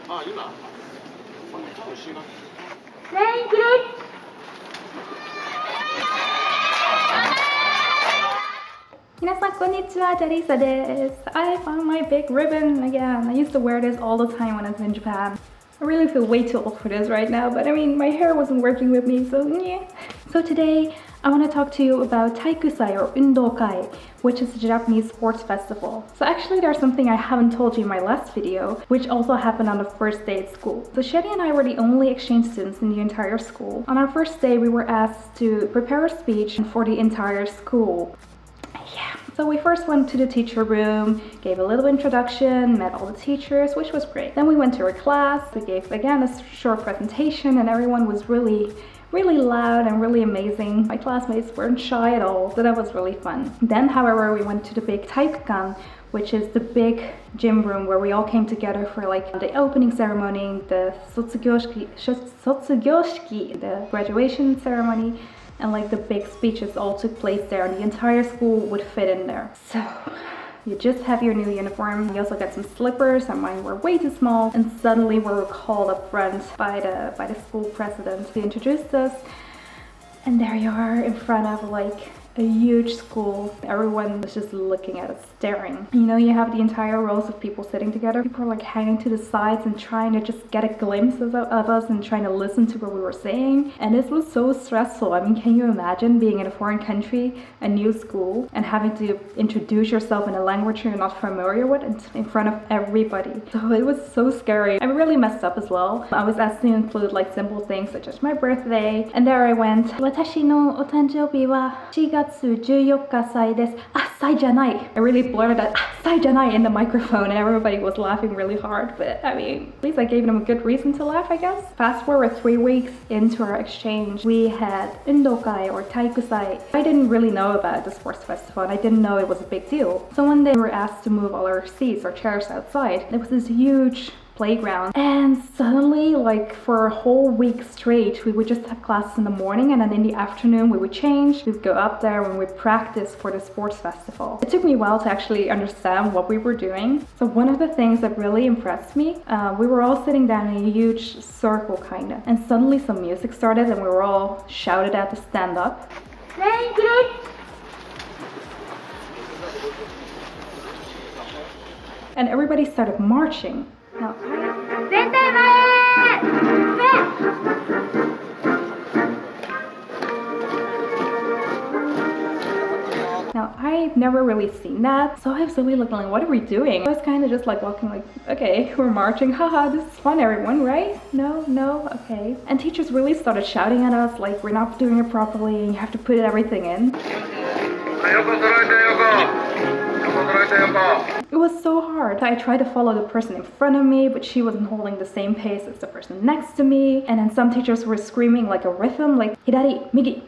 Minasan konnichiwa, Jarisa desu. I found my big ribbon again. I used to wear this all the time when I was in Japan. I really feel way too old for this right now, but I mean, my hair wasn't working with me, so yeah. So today, I want to talk to you about Taikusai or Undokai, which is a Japanese sports festival. So actually there's something I haven't told you in my last video, which also happened on the first day at school. So Shetty and I were the only exchange students in the entire school. On our first day, we were asked to prepare a speech for the entire school. Yeah, so we first went to the teacher room, gave a little introduction, met all the teachers, which was great. Then we went to our class, we gave again a short presentation, and everyone was really loud and really amazing. My classmates weren't shy at all, so that was really fun. Then, however, we went to the big taikukan, which is the big gym room where we all came together for like the opening ceremony, the sotsugyoushiki, the graduation ceremony, and like the big speeches all took place there, and the entire school would fit in there. So you just have your new uniform. You also got some slippers, and mine were way too small. And suddenly we were called up front by the school president. He introduced us, and there you are in front of like a huge school. Everyone was just looking at us, staring. You know, you have the entire rows of people sitting together. People are like hanging to the sides and trying to just get a glimpse of us and trying to listen to what we were saying. And this was so stressful. I mean, can you imagine being in a foreign country, a new school, and having to introduce yourself in a language you're not familiar with in front of everybody? So it was so scary. I really messed up as well. I was asked to include like simple things such as my birthday, and there I went. Watashi no otanjoubi wa 4月14日祭です. Sai janai. I really blurted out sai janai in the microphone, and everybody was laughing really hard. But I mean, at least I gave them a good reason to laugh, I guess. Fast forward 3 weeks into our exchange, we had Undokai or Taikusai. I didn't really know about the sports festival, and I didn't know it was a big deal. So one day we were asked to move all our seats or chairs outside. There was this huge playground, and suddenly, like for a whole week straight, we would just have classes in the morning, and then in the afternoon we would change. We'd go up there when we practice for the sports festival. It took me a while to actually understand what we were doing. So one of the things that really impressed me, we were all sitting down in a huge circle kinda, and suddenly some music started, and we were all shouted at to stand up. And everybody started marching. Now, I've never really seen that, so I was really looking like, what are we doing? I was kind of just like walking like, okay, we're marching, haha, this is fun everyone, right? No, okay. And teachers really started shouting at us like we're not doing it properly and you have to put everything in. It was so hard. I tried to follow the person in front of me, but she wasn't holding the same pace as the person next to me. And then some teachers were screaming like a rhythm, like hidari, migi,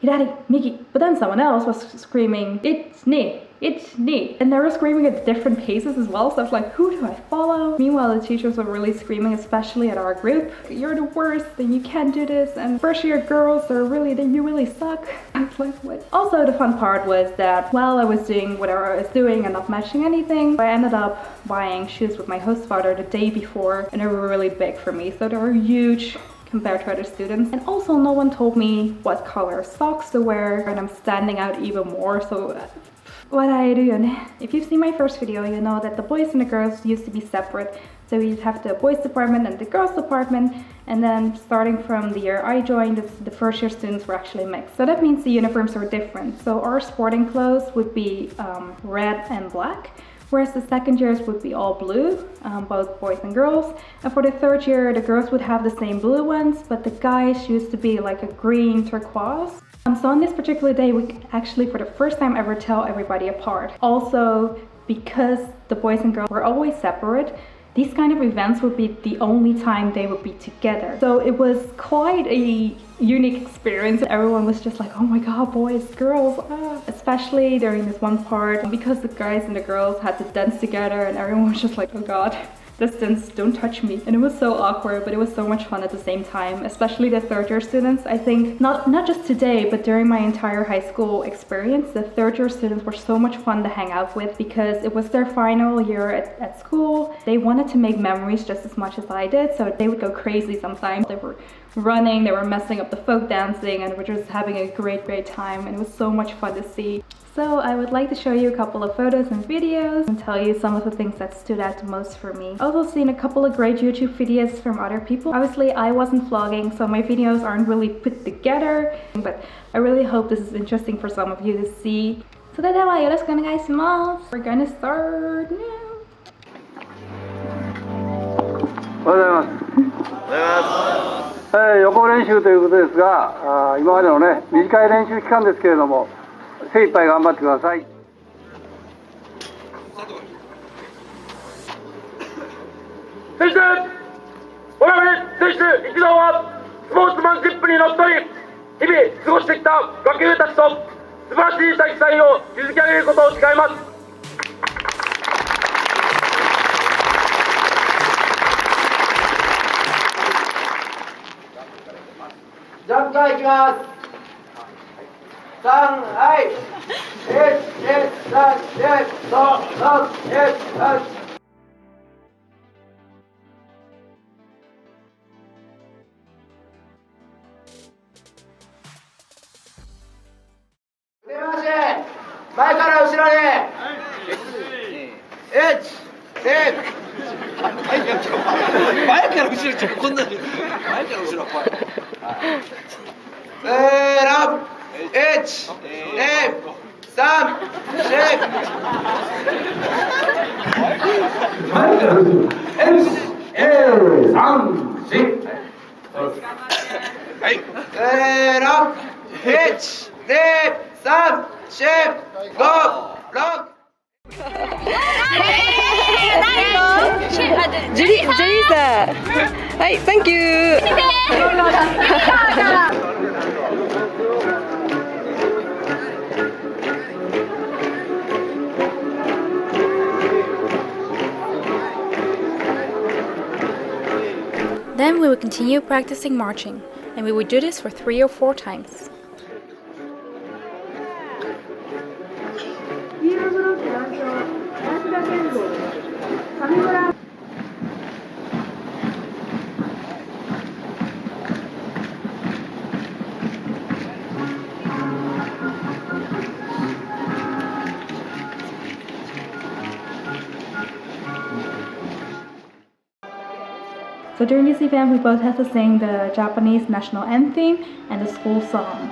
hidari, migi. But then someone else was screaming, it's ni. And they were screaming at different paces as well, so I was like, who do I follow? Meanwhile, the teachers were really screaming, especially at our group, you're the worst, and you can't do this, and first year girls are really, you really suck. I was like, what? Also, the fun part was that while I was doing whatever I was doing and not matching anything, I ended up buying shoes with my host father the day before, and they were really big for me, so they were huge compared to other students. And also no one told me what color socks to wear, and I'm standing out even more, so what I do. And if you've seen my first video, you know that the boys and the girls used to be separate. So we'd have the boys department and the girls department, and then starting from the year I joined, the first year students were actually mixed. So that means the uniforms are different. So our sporting clothes would be red and black, whereas the second years would be all blue, both boys and girls. And for the third year, the girls would have the same blue ones, but the guys used to be like a green turquoise. So on this particular day, we could actually for the first time ever tell everybody apart. Also, because the boys and girls were always separate, these kind of events would be the only time they would be together. So it was quite a unique experience. Everyone was just like, oh my god, boys, girls, especially during this one part, because the guys and the girls had to dance together, and everyone was just like, oh god, distance, don't touch me. And it was so awkward, but it was so much fun at the same time, especially the third year students. I think not just today, but during my entire high school experience, the third year students were so much fun to hang out with because it was their final year at school. They wanted to make memories just as much as I did, so they would go crazy sometimes. They were running, they were messing up the folk dancing, and were just having a great time, and it was so much fun to see. So I would like to show you a couple of photos and videos and tell you some of the things that stood out the most for me. I've also seen a couple of great YouTube videos from other people. Obviously I wasn't vlogging, so my videos aren't really put together, but I really hope this is interesting for some of you to see. それではよろしくお願いします。We're gonna start now. おはようございます。おはようございます。予行練習ということですが、今までのね、短い練習期間ですけれども、精一杯頑張ってください。選手、我々選手一同はスポーツマンシップにのっとり、日々過ごしてきた学友たちと素晴らしい体育祭を築き上げることを誓います。ジャンプからいきます。3、はい。1、2、3、4、5、6、7、8。腕回し、前から後ろに。1、2、前から後ろちょこんなに前から後ろ怖い。せーの、1、2、3、4。前から後ろ。1、3、4。はい。せーの、1、2、3、4、5、6。Jarisa. Hi, thank you. Then we would continue practicing marching, and we would do this for 3 or 4 times. So during this event, we both had to sing the Japanese national anthem and the school song.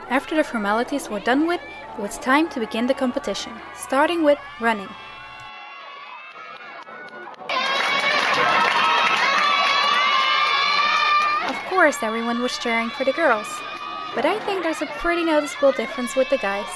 After the formalities were done with, it was time to begin the competition, starting with running. Of course, everyone was cheering for the girls, but I think there's a pretty noticeable difference with the guys.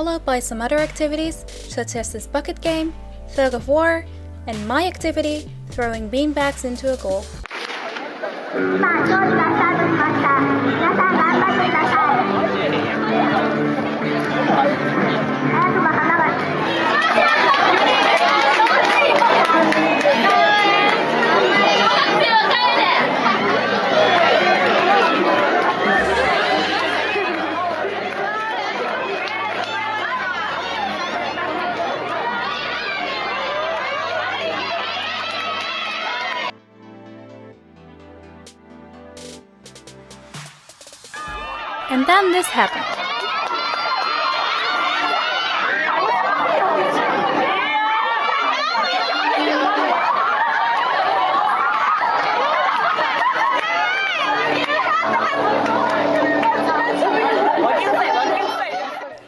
followed by some other activities such as this bucket game, tug of war, and my activity, throwing beanbags into a goal. さあ、調理がスタートしました。皆さん頑張ってください。早くも花が。And then this happened.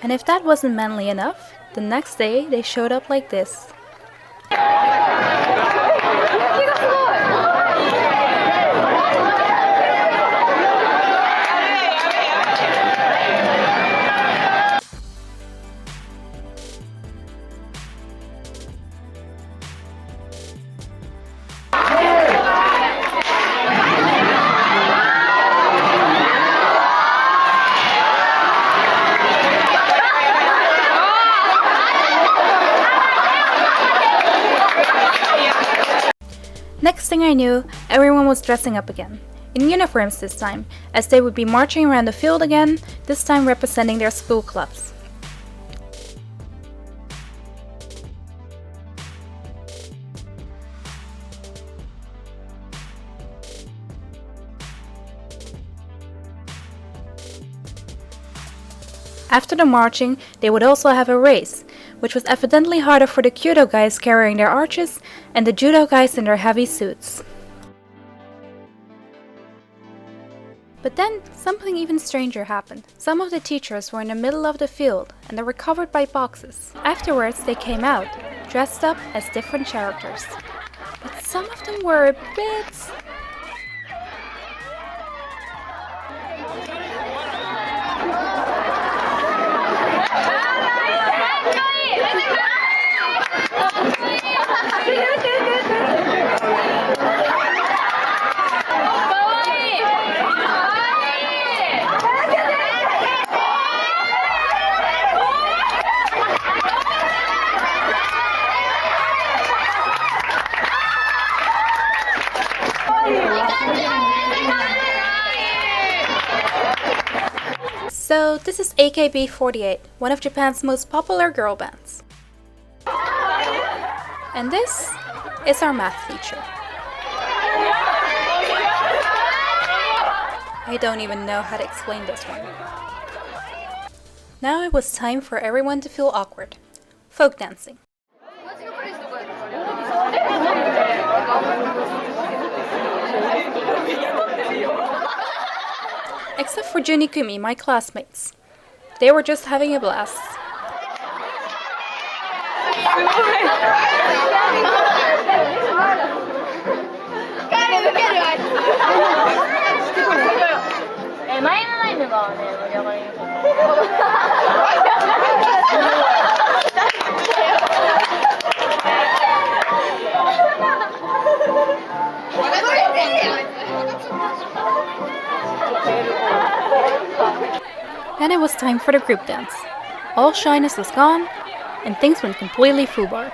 And if that wasn't manly enough, the next day they showed up like this. Next thing I knew, everyone was dressing up again, in uniforms this time, as they would be marching around the field again, this time representing their school clubs. After the marching, they would also have a race, which was evidently harder for the Kyudo guys carrying their arches and the Judo guys in their heavy suits. But then, something even stranger happened. Some of the teachers were in the middle of the field and they were covered by boxes. Afterwards, they came out, dressed up as different characters. But some of them were a bit... So this is AKB48, one of Japan's most popular girl bands. And this is our math teacher. I don't even know how to explain this one. Now it was time for everyone to feel awkward. Folk dancing. Except for Junikumi, my classmates. They were just having a blast. Then it was time for the group dance. All shyness was gone, and things went completely foobar.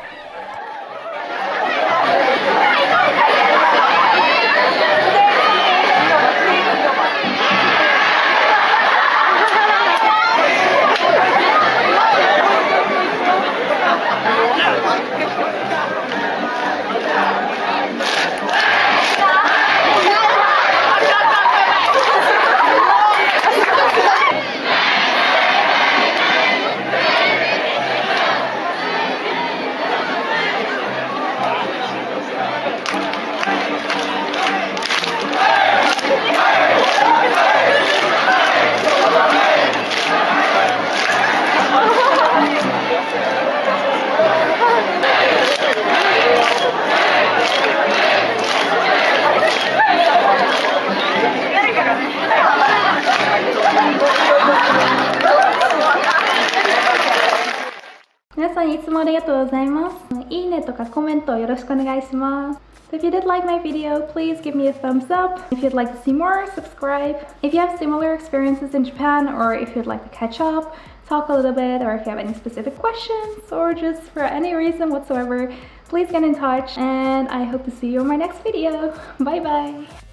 皆さんいつもありがとうございます。いいねとかコメントよろしくお願いします。So if you did like my video, please give me a thumbs up. If you'd like to see more, subscribe. If you have similar experiences in Japan, or if you'd like to catch up, talk a little bit, or if you have any specific questions, or just for any reason whatsoever, please get in touch, and I hope to see you in my next video. Bye bye!